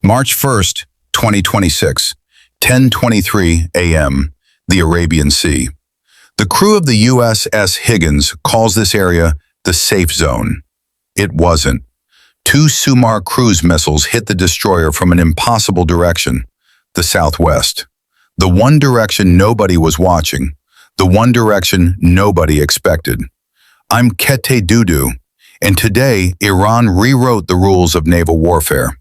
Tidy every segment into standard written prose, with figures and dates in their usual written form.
March 1st, 2026, 10:23 a.m., the Arabian Sea. The crew of the USS Higgins calls this area the safe zone. It wasn't. Two Sumar cruise missiles hit the destroyer from an impossible direction, the southwest. The one direction nobody was watching, the one direction nobody expected. I'm Kete Dudu, and today Iran rewrote the rules of naval warfare.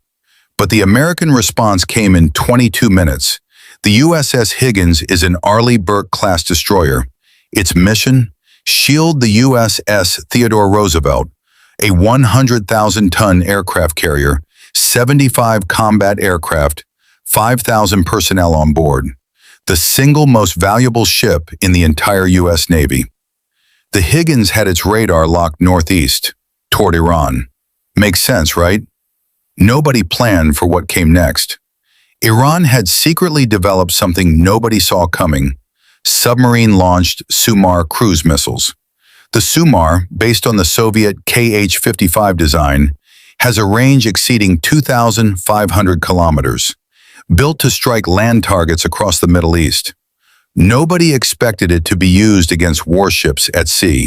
But the American response came in 22 minutes. The USS Higgins is an Arleigh Burke class destroyer. Its mission? Shield the USS Theodore Roosevelt, a 100,000-ton aircraft carrier, 75 combat aircraft, 5,000 personnel on board. The single most valuable ship in the entire U.S. Navy. The Higgins had its radar locked northeast, toward Iran. Makes sense, right? Nobody planned for what came next. Iran had secretly developed something nobody saw coming: submarine-launched Sumar cruise missiles. The Sumar, based on the Soviet Kh-55 design, has a range exceeding 2,500 kilometers, built to strike land targets across the Middle East. Nobody expected it to be used against warships at sea.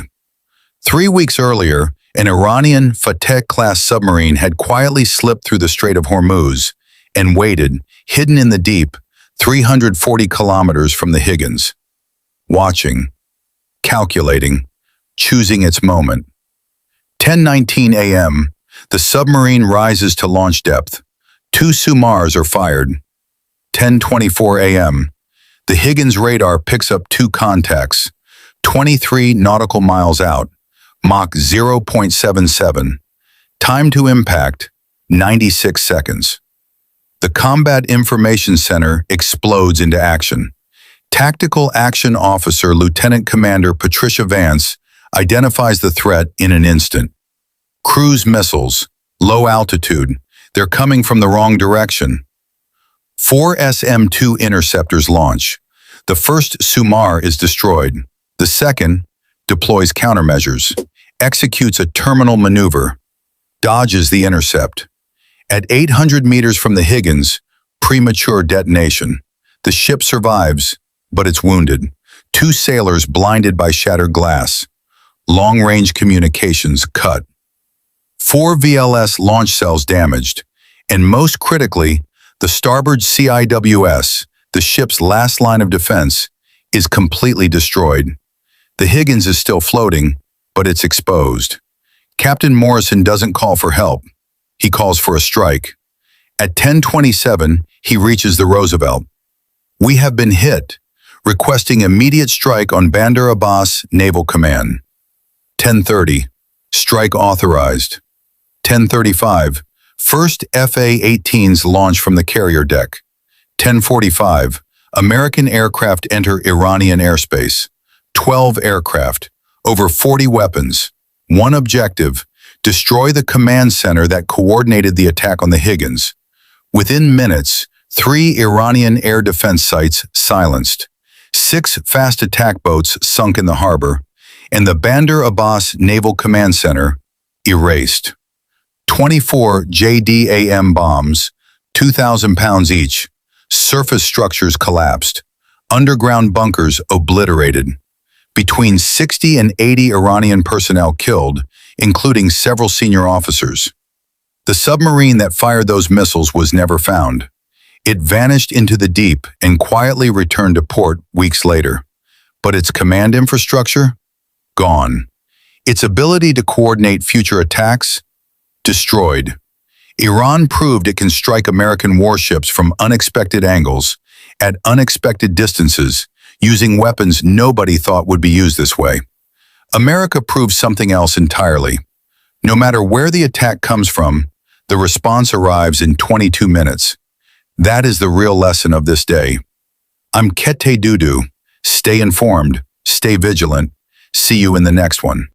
3 weeks earlier, an Iranian Fateh-class submarine had quietly slipped through the Strait of Hormuz and waited, hidden in the deep, 340 kilometers from the Higgins. Watching, calculating, choosing its moment. 10:19 a.m., the submarine rises to launch depth. 2 Sumars are fired. 10:24 a.m., the Higgins radar picks up 2 contacts, 23 nautical miles out, Mach 0.77. Time to impact, 96 seconds. The Combat Information Center explodes into action. Tactical Action Officer Lieutenant Commander Patricia Vance identifies the threat in an instant. Cruise missiles, low altitude, they're coming from the wrong direction. 4 SM-2 interceptors launch. The first Sumar is destroyed. The second deploys countermeasures, executes a terminal maneuver, dodges the intercept. At 800 meters from the Higgins, premature detonation. The ship survives, but it's wounded. 2 sailors blinded by shattered glass. Long-range communications cut. 4 VLS launch cells damaged. And most critically, the starboard CIWS, the ship's last line of defense, is completely destroyed. The Higgins is still floating, but it's exposed. Captain Morrison doesn't call for help. He calls for a strike. At 10:27, he reaches the Roosevelt. "We have been hit," requesting immediate strike on Bandar Abbas Naval Command. 10:30, strike authorized. 10:35, first FA-18s launch from the carrier deck. 10:45, American aircraft enter Iranian airspace. 12 aircraft, over 40 weapons. One objective: destroy the command center that coordinated the attack on the Higgins. Within minutes, 3 Iranian air defense sites silenced. 6 fast attack boats sunk in the harbor, and the Bandar Abbas Naval Command Center erased. 24 JDAM bombs, 2,000 pounds each. Surface structures collapsed. Underground bunkers obliterated. Between 60 and 80 Iranian personnel killed, including several senior officers. The submarine that fired those missiles was never found. It vanished into the deep and quietly returned to port weeks later. But its command infrastructure? Gone. Its ability to coordinate future attacks? Destroyed. Iran proved it can strike American warships from unexpected angles, at unexpected distances, using weapons nobody thought would be used this way. America proved something else entirely. No matter where the attack comes from, the response arrives in 22 minutes. That is the real lesson of this day. I'm Kete Dudu. Stay informed, stay vigilant. See you in the next one.